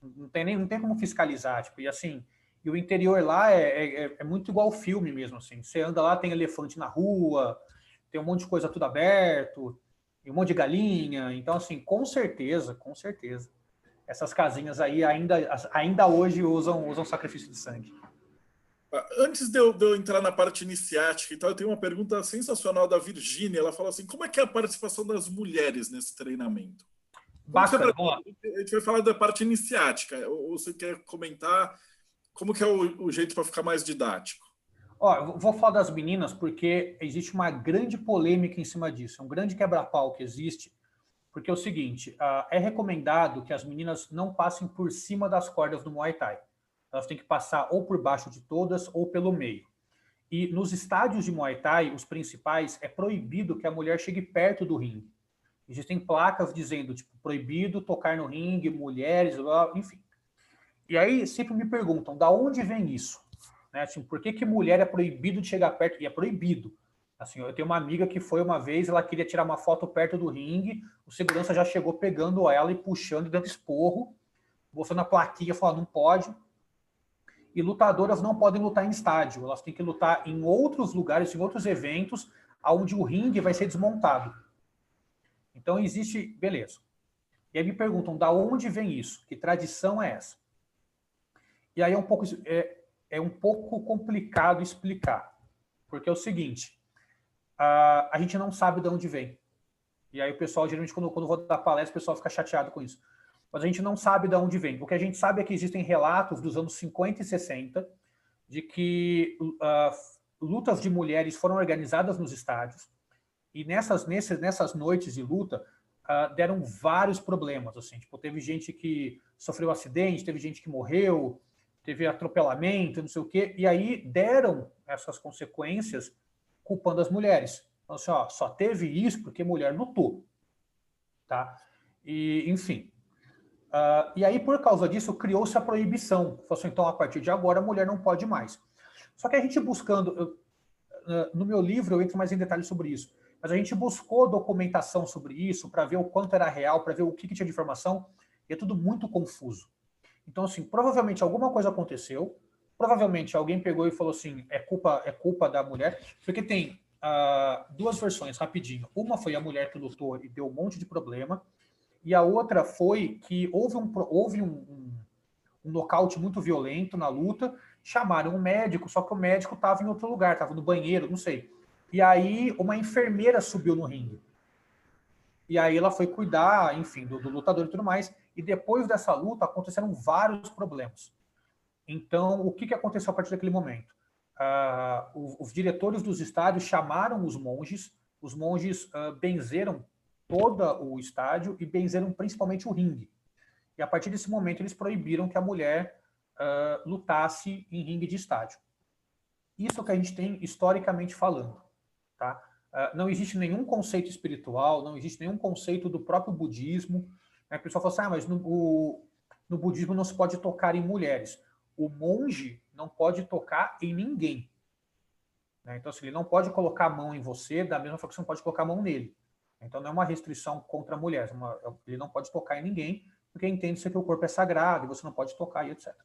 Não tem como fiscalizar, tipo, e assim, e o interior lá é muito igual ao filme mesmo, assim. Você anda lá, tem elefante na rua, tem um monte de coisa tudo aberto, e um monte de galinha. Então, assim, com certeza, essas casinhas aí ainda hoje usam sacrifício de sangue. Antes de eu entrar na parte iniciática e tal, eu tenho uma pergunta sensacional da Virgínia. Ela fala assim: como é que é a participação das mulheres nesse treinamento? Como que você Bacana, vamos lá. a gente vai falar da parte iniciática, ou você quer comentar como que é o jeito para ficar mais didático? Ó, eu vou falar das meninas porque existe uma grande polêmica em cima disso, um grande quebra-pau que existe, porque é o seguinte, é recomendado que as meninas não passem por cima das cordas do Muay Thai. Elas têm que passar ou por baixo de todas ou pelo meio. E nos estádios de Muay Thai, os principais, é proibido que a mulher chegue perto do ringue. Existem placas dizendo, tipo, proibido tocar no ringue, mulheres, enfim. E aí sempre me perguntam, da onde vem isso? Né? Assim, por que mulher é proibido de chegar perto? E é proibido. Assim, eu tenho uma amiga que foi uma vez, ela queria tirar uma foto perto do ringue, o segurança já chegou pegando ela e puxando, dando esporro, mostrando a plaquinha, falando, não pode. E lutadoras não podem lutar em estádio, elas têm que lutar em outros lugares, em outros eventos, onde o ringue vai ser desmontado. Então existe, beleza. E aí me perguntam, da onde vem isso? Que tradição é essa? E aí é um pouco complicado explicar, porque é o seguinte, a gente não sabe de onde vem. E aí o pessoal, geralmente, quando eu vou dar palestra, o pessoal fica chateado com isso. Mas a gente não sabe de onde vem. O que a gente sabe é que existem relatos dos anos 50 e 60 de que lutas de mulheres foram organizadas nos estádios e nessas noites de luta deram vários problemas. Assim, tipo, teve gente que sofreu acidente, teve gente que morreu, teve atropelamento, não sei o quê, e aí deram essas consequências culpando as mulheres. Então, assim, ó, só teve isso porque mulher lutou. Tá? E, enfim. E aí, por causa disso, criou-se a proibição. Falou assim, então, a partir de agora, a mulher não pode mais. Só que a gente buscando... no meu livro, eu entro mais em detalhes sobre isso. Mas a gente buscou documentação sobre isso para ver o quanto era real, para ver o que tinha de informação, e é tudo muito confuso. Então, assim, provavelmente alguma coisa aconteceu, provavelmente alguém pegou e falou assim, é culpa da mulher, porque tem duas versões, rapidinho. Uma foi a mulher que lutou e deu um monte de problema, e a outra foi que houve um nocaute muito violento na luta, chamaram um médico, só que o médico estava em outro lugar, estava no banheiro, não sei. E aí uma enfermeira subiu no ringue. E aí ela foi cuidar, enfim, do lutador e tudo mais. E depois dessa luta aconteceram vários problemas. Então, o que aconteceu a partir daquele momento? Os diretores dos estádios chamaram os monges benzeram todo o estádio e benzeram principalmente o ringue. E a partir desse momento eles proibiram que a mulher lutasse em ringue de estádio. Isso é o que a gente tem historicamente falando. Tá? Não existe nenhum conceito espiritual, não existe nenhum conceito do próprio budismo. A pessoa fala assim, mas no budismo não se pode tocar em mulheres. O monge não pode tocar em ninguém. Então, assim, ele não pode colocar a mão em você, da mesma forma que você não pode colocar a mão nele. Então, não é uma restrição contra a mulher. Ele não pode tocar em ninguém, porque entende-se que o corpo é sagrado e você não pode tocar e etc.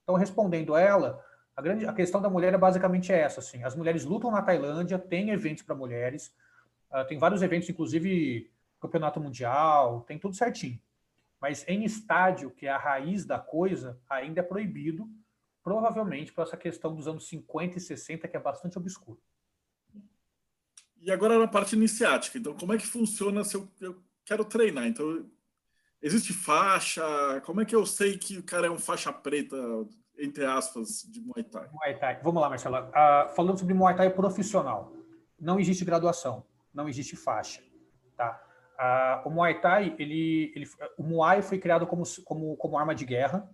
Então, respondendo a ela, a questão da mulher basicamente é essa. Assim, as mulheres lutam na Tailândia, tem eventos para mulheres, tem vários eventos, inclusive campeonato mundial, tem tudo certinho. Mas em estádio, que é a raiz da coisa, ainda é proibido, provavelmente por essa questão dos anos 50 e 60, que é bastante obscuro. E agora na parte iniciática. Então, como é que funciona se eu quero treinar? Então, existe faixa? Como é que eu sei que o cara é um faixa preta, entre aspas, de Muay Thai? Muay Thai. Vamos lá, Marcelo. Falando sobre Muay Thai profissional, não existe graduação, não existe faixa. Tá? O Muay Thai, o Muay foi criado como arma de guerra.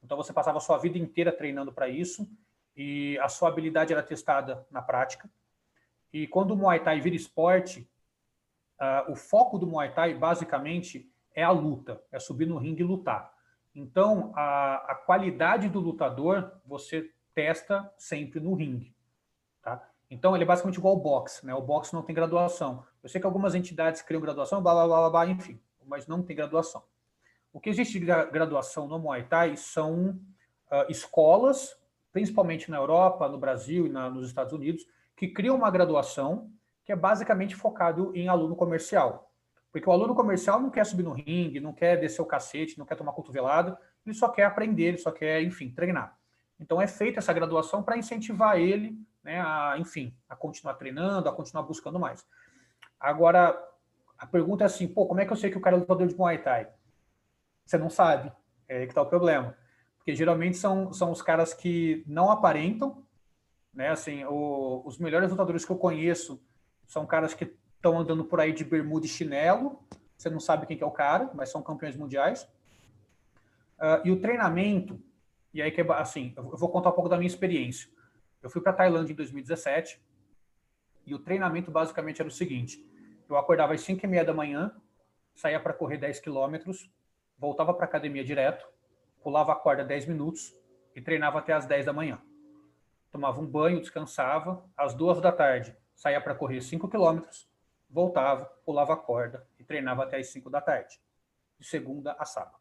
Então, você passava a sua vida inteira treinando para isso e a sua habilidade era testada na prática. E quando o Muay Thai vira esporte, o foco do Muay Thai, basicamente, é a luta, é subir no ringue e lutar. Então, a qualidade do lutador, você testa sempre no ringue. Tá? Então, ele é basicamente igual ao boxe, né? O boxe não tem graduação. Eu sei que algumas entidades criam graduação, blá, blá, blá, blá, blá, enfim, mas não tem graduação. O que existe de graduação no Muay Thai são escolas, principalmente na Europa, no Brasil e nos Estados Unidos, que criam uma graduação que é basicamente focado em aluno comercial. Porque o aluno comercial não quer subir no ringue, não quer descer o cacete, não quer tomar cotovelada, ele só quer aprender, ele só quer, enfim, treinar. Então é feita essa graduação para incentivar ele, né, a continuar treinando, a continuar buscando mais. Agora, a pergunta é assim, como é que eu sei que o cara é lutador de Muay Thai? Você não sabe, é aí que está o problema. Porque geralmente são os caras que não aparentam, né? Assim, os melhores lutadores que eu conheço são caras que estão andando por aí de bermuda e chinelo, você não sabe quem que é o cara, mas são campeões mundiais. E o treinamento, e aí que é assim, eu vou contar um pouco da minha experiência. Eu fui para a Tailândia em 2017 e o treinamento basicamente era o seguinte: eu acordava às 5h30 da manhã, saía para correr 10 quilômetros, voltava para a academia direto, pulava a corda 10 minutos e treinava até às 10 da manhã. Tomava um banho, descansava, às 2 da tarde saía para correr 5 quilômetros, voltava, pulava a corda e treinava até às 5 da tarde, de segunda a sábado.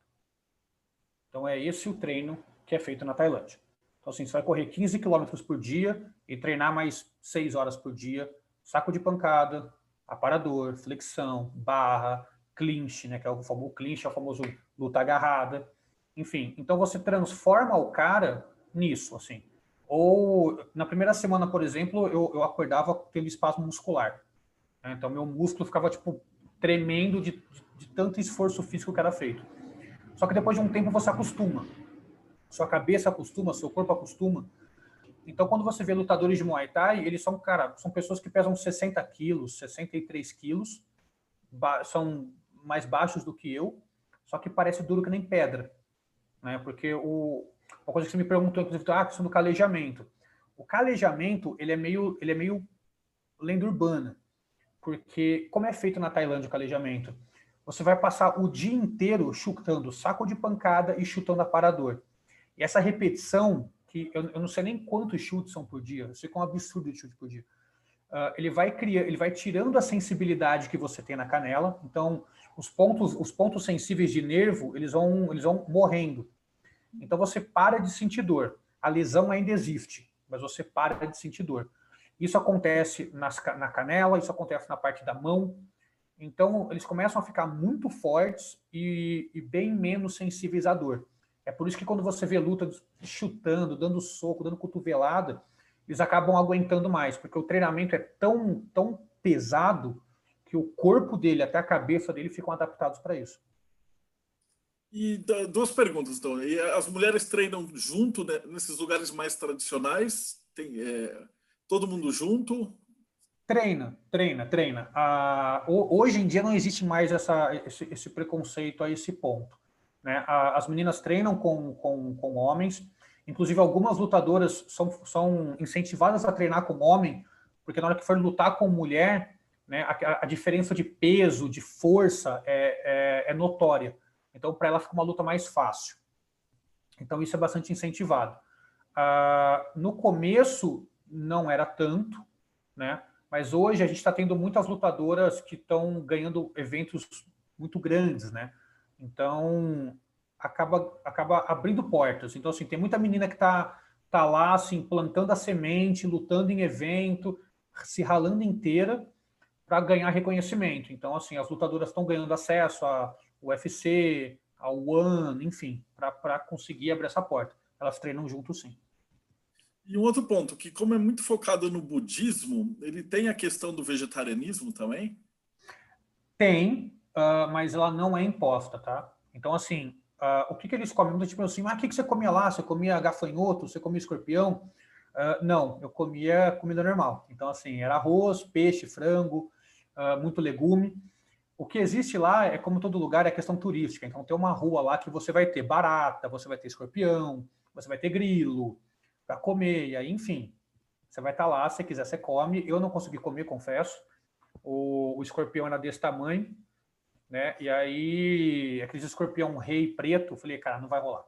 Então é esse o treino que é feito na Tailândia. Então assim, você vai correr 15 quilômetros por dia e treinar mais 6 horas por dia, saco de pancada, aparador, flexão, barra, clinch, né, que é o famoso clinch, é o famoso luta agarrada, enfim. Então você transforma o cara nisso, assim. Ou na primeira semana, por exemplo, eu acordava tendo espasmo muscular, né? Então meu músculo ficava tipo tremendo de tanto esforço físico que era feito. Só que depois de um tempo você acostuma, sua cabeça acostuma, seu corpo acostuma. Então, quando você vê lutadores de Muay Thai, eles são, são pessoas que pesam 60 quilos, 63 quilos, são mais baixos do que eu, só que parece duro que nem pedra, né? Porque uma coisa que você me perguntou, inclusive, a questão do calejamento. O calejamento, ele é meio lenda urbana, porque como é feito na Tailândia o calejamento? Você vai passar o dia inteiro chutando saco de pancada e chutando aparador. E essa repetição, que eu não sei nem quantos chutes são por dia, eu sei que é um absurdo de chute por dia. Ele vai tirando a sensibilidade que você tem na canela. Então, os pontos sensíveis de nervo, eles vão morrendo. Então, você para de sentir dor. A lesão ainda existe, mas você para de sentir dor. Isso acontece na canela, isso acontece na parte da mão. Então, eles começam a ficar muito fortes e bem menos sensíveis à dor. É por isso que quando você vê luta chutando, dando soco, dando cotovelada, eles acabam aguentando mais, porque o treinamento é tão pesado que o corpo dele, até a cabeça dele, ficam adaptados para isso. E duas perguntas, então. E as mulheres treinam junto, né, nesses lugares mais tradicionais? Tem todo mundo junto? Treina. Hoje em dia não existe mais esse preconceito a esse ponto, né? As meninas treinam com homens, inclusive algumas lutadoras são incentivadas a treinar com homem, porque na hora que for lutar com mulher, né, a diferença de peso, de força é notória. Então, para ela fica uma luta mais fácil. Então, isso é bastante incentivado. No começo, não era tanto, né? Mas hoje a gente está tendo muitas lutadoras que estão ganhando eventos muito grandes, né? Então, acaba abrindo portas. Então, assim, tem muita menina que tá lá, assim, plantando a semente, lutando em evento, se ralando inteira para ganhar reconhecimento. Então, assim, as lutadoras estão ganhando acesso a UFC, ao One, enfim, para conseguir abrir essa porta. Elas treinam junto, sim. E um outro ponto, que como é muito focado no budismo, ele tem a questão do vegetarianismo também? Tem, mas ela não é imposta, tá? Então, assim, o que eles comem? Muita gente pensa assim, o que você comia lá? Você comia gafanhoto? Você comia escorpião? Não, eu comia comida normal. Então, assim, era arroz, peixe, frango, muito legume. O que existe lá é, como todo lugar, é questão turística. Então, tem uma rua lá que você vai ter barata, você vai ter escorpião, você vai ter grilo para comer, e aí, enfim, você vai estar lá, se quiser, você come. Eu não consegui comer, confesso. O escorpião era desse tamanho, né? E aí, aqueles escorpião rei preto, eu falei, cara, não vai rolar.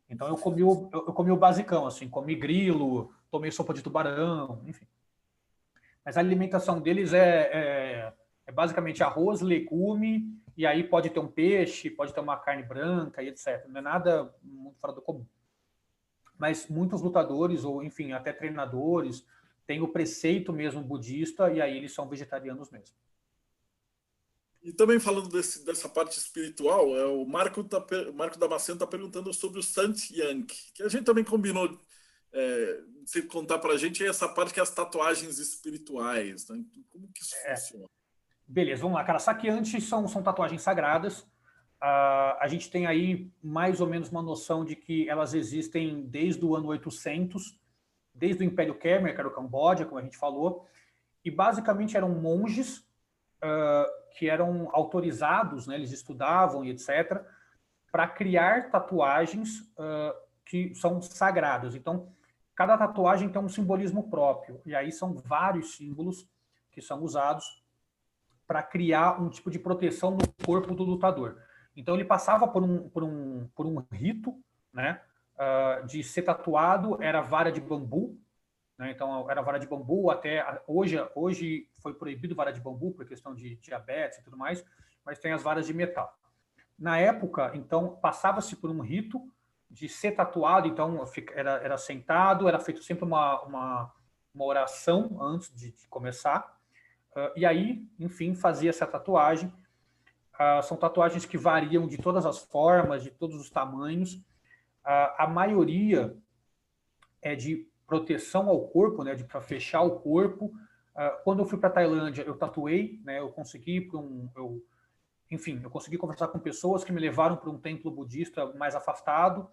Então, eu comi o basicão, assim, comi grilo, tomei sopa de tubarão, enfim. Mas a alimentação deles é basicamente arroz, legume, e aí pode ter um peixe, pode ter uma carne branca e etc. Não é nada muito fora do comum. Mas muitos lutadores, ou enfim, até treinadores, têm o preceito mesmo budista, e aí eles são vegetarianos mesmo. E também falando dessa parte espiritual, o Marco Damasceno está perguntando sobre o Sant Yang, que a gente também combinou você contar para a gente essa parte que é as tatuagens espirituais, né? Como que isso funciona? Beleza, vamos lá, cara. Saqueantes são tatuagens sagradas. A gente tem aí mais ou menos uma noção de que elas existem desde o ano 800, desde o Império Khmer, que era o Camboja, como a gente falou, e basicamente eram monges que eram autorizados, né, eles estudavam e etc., para criar tatuagens que são sagradas. Então, cada tatuagem tem um simbolismo próprio, e aí são vários símbolos que são usados para criar um tipo de proteção no corpo do lutador. Então ele passava por um rito, né, de ser tatuado, era vara de bambu, né, então era vara de bambu, até hoje foi proibido vara de bambu por questão de diabetes e tudo mais, mas tem as varas de metal. Na época, então, passava-se por um rito de ser tatuado, então era sentado, era feito sempre uma oração antes de começar, e aí, enfim, fazia essa tatuagem. São tatuagens que variam de todas as formas, de todos os tamanhos. A maioria é de proteção ao corpo, né, para fechar o corpo. Quando eu fui para a Tailândia, eu tatuei, né, eu consegui eu consegui conversar com pessoas que me levaram para um templo budista mais afastado,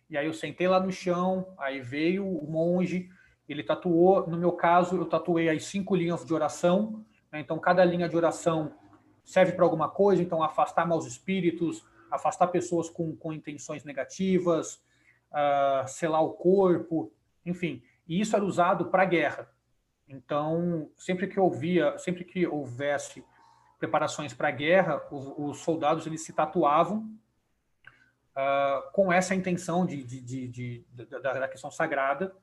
e aí eu sentei lá no chão, aí veio o monge, ele tatuou, no meu caso, eu tatuei as 5 linhas de oração, né, então cada linha de oração serve para alguma coisa, então afastar maus espíritos, afastar pessoas com intenções negativas, selar o corpo, enfim, e isso era usado para a guerra. Então, sempre que houvesse preparações para a guerra, os soldados eles se tatuavam com essa intenção da questão sagrada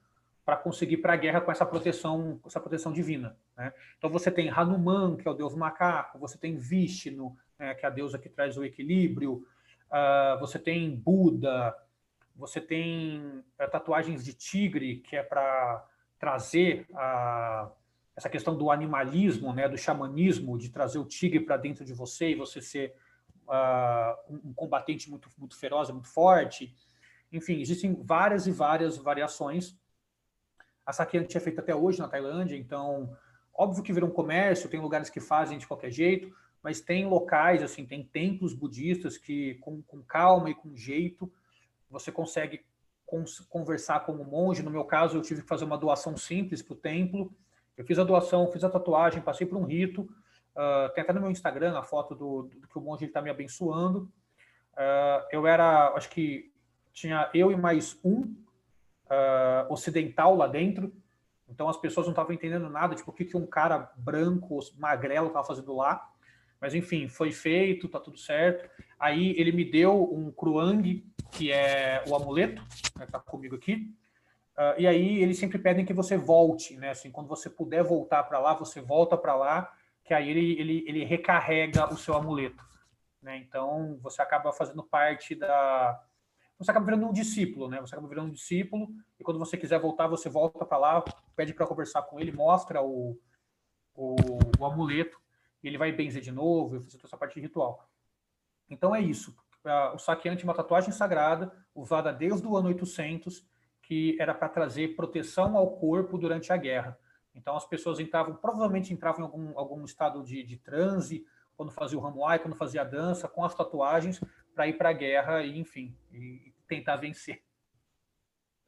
para conseguir para a guerra com essa proteção divina, né? Então você tem Hanuman, que é o deus macaco, você tem Vishnu, né, que é a deusa que traz o equilíbrio, você tem Buda, você tem tatuagens de tigre, que é para trazer essa questão do animalismo, né, do xamanismo, de trazer o tigre para dentro de você e você ser um combatente muito, muito feroz, muito forte. Enfim, existem várias e várias variações. A saqueante é feita até hoje na Tailândia, então, óbvio que virou um comércio, tem lugares que fazem de qualquer jeito, mas tem locais, assim, tem templos budistas que, com calma e com jeito, você consegue conversar com o monge. No meu caso, eu tive que fazer uma doação simples para o templo. Eu fiz a doação, fiz a tatuagem, passei por um rito. Tem até no meu Instagram a foto do que o monge está me abençoando. Acho que tinha eu e mais um ocidental lá dentro. Então as pessoas não estavam entendendo nada, tipo, o que um cara branco, magrelo estava fazendo lá. Mas enfim, foi feito, tá tudo certo. Aí ele me deu um Kruang, que é o amuleto, né, que tá comigo aqui. E aí eles sempre pedem que você volte, né? Assim, quando você puder voltar para lá, você volta para lá, que aí ele recarrega o seu amuleto, né? Então você acaba fazendo parte você acaba virando um discípulo, né? Você acaba virando um discípulo e quando você quiser voltar, você volta para lá, pede para conversar com ele, mostra o amuleto e ele vai benzer de novo e fazer toda essa parte de ritual. Então é isso. O saqueante é uma tatuagem sagrada usada desde o ano 800, que era para trazer proteção ao corpo durante a guerra. Então as pessoas provavelmente entravam em algum estado de transe, quando fazia o Hamuai, quando fazia a dança, com as tatuagens, para ir para a guerra e, enfim, e tentar vencer.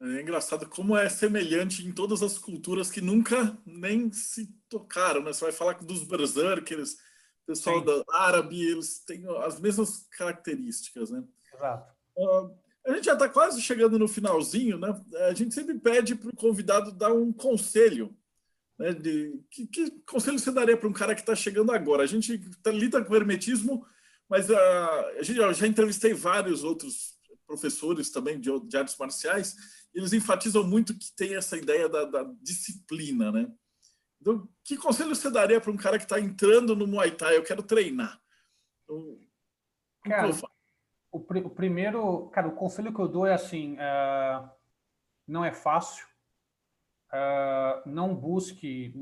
É engraçado como é semelhante em todas as culturas que nunca nem se tocaram, né? Você vai falar dos berserkers, pessoal da árabe, eles têm as mesmas características, né? Exato. A gente já está quase chegando no finalzinho, né? A gente sempre pede para o convidado dar um conselho, né? Que conselho você daria para um cara que está chegando agora? A gente lida com o hermetismo, mas a gente já entrevistei vários outros professores também de artes marciais, e eles enfatizam muito que tem essa ideia da disciplina, né? Então, que conselho você daria para um cara que está entrando no Muay Thai? Eu quero treinar. Então, cara, o primeiro, cara, o conselho que eu dou é assim, não é fácil, não busque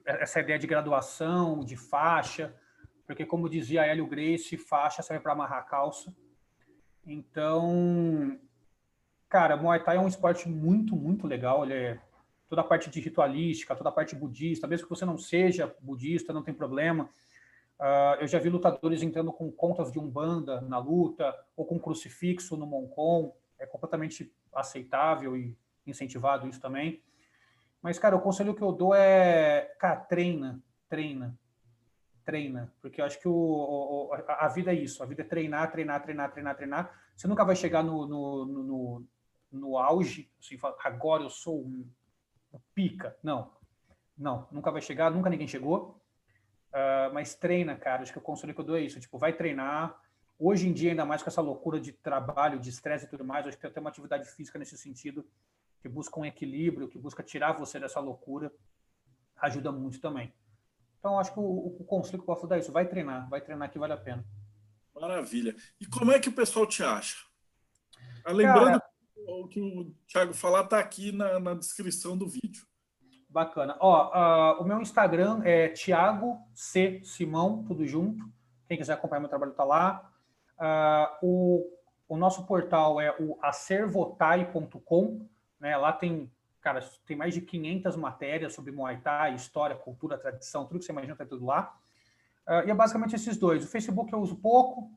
essa ideia de graduação, de faixa, porque como dizia Hélio Gracie, faixa serve para amarrar a calça. Então, cara, Muay Thai é um esporte muito, muito legal. Ele é toda a parte de ritualística, toda a parte budista. Mesmo que você não seja budista, não tem problema. Eu já vi lutadores entrando com contas de Umbanda na luta, ou com crucifixo no Moncon. É completamente aceitável e incentivado isso também. Mas, cara, o conselho que eu dou é, cara, treina. Porque eu acho que a vida é isso. A vida é treinar. Você nunca vai chegar no auge, assim, agora eu sou um pica. Não, nunca vai chegar, nunca ninguém chegou. Mas treina, cara. Acho que o conselho que eu dou é isso. Tipo, vai treinar. Hoje em dia, ainda mais com essa loucura de trabalho, de estresse e tudo mais, acho que tem uma atividade física nesse sentido, que busca um equilíbrio, que busca tirar você dessa loucura, ajuda muito também. Então, acho que o conselho que eu posso dar é isso. Vai treinar que vale a pena. Maravilha. E como é que o pessoal te acha? Lembrando Cara, o que o Thiago falar está aqui na descrição do vídeo. bacana. Ó, o meu Instagram é Thiago C. Simão, tudo junto. Quem quiser acompanhar meu trabalho está lá. O nosso portal é o acervotai.com. Né? Lá tem, cara, tem mais de 500 matérias sobre Muay Thai, história, cultura, tradição, tudo que você imagina está tudo lá. E é basicamente esses dois. O Facebook eu uso pouco.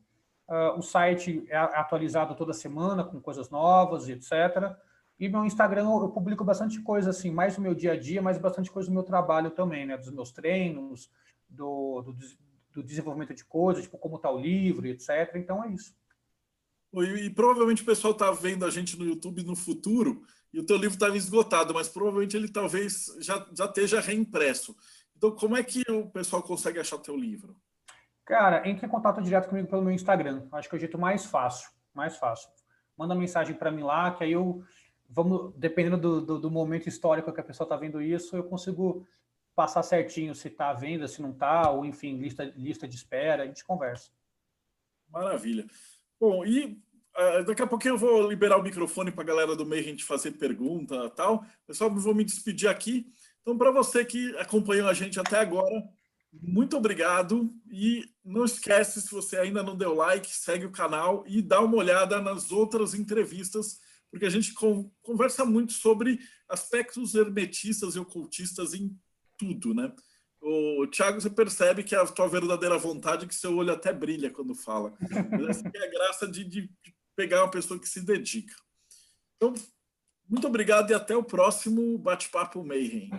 O site é atualizado toda semana com coisas novas, etc. E meu Instagram eu publico bastante coisa, assim, mais do meu dia a dia, mas bastante coisa do meu trabalho também, né? Dos meus treinos, do desenvolvimento de coisas, tipo como está o livro, etc. Então é isso. E provavelmente o pessoal está vendo a gente no YouTube no futuro e o teu livro estava esgotado, mas provavelmente ele talvez já esteja reimpresso. Então, como é que o pessoal consegue achar teu livro? Cara, entre em contato direto comigo pelo meu Instagram. Acho que é o jeito mais fácil. Mais fácil. Manda mensagem para mim lá, que aí dependendo do momento histórico que a pessoa está vendo isso, eu consigo passar certinho se está à venda, se não está, ou enfim, lista de espera, a gente conversa. Maravilha. Bom, e daqui a pouquinho eu vou liberar o microfone para a galera do meio a gente fazer pergunta e tal. Pessoal, vou me despedir aqui. Então, para você que acompanhou a gente até agora, muito obrigado. E não esquece, se você ainda não deu like, segue o canal e dá uma olhada nas outras entrevistas, porque a gente conversa muito sobre aspectos hermetistas e ocultistas em tudo, né? O Thiago, você percebe que a tua verdadeira vontade é que seu olho até brilha quando fala. Mas essa é a graça de pegar uma pessoa que se dedica. Então, muito obrigado e até o próximo Bate-Papo Mayhem.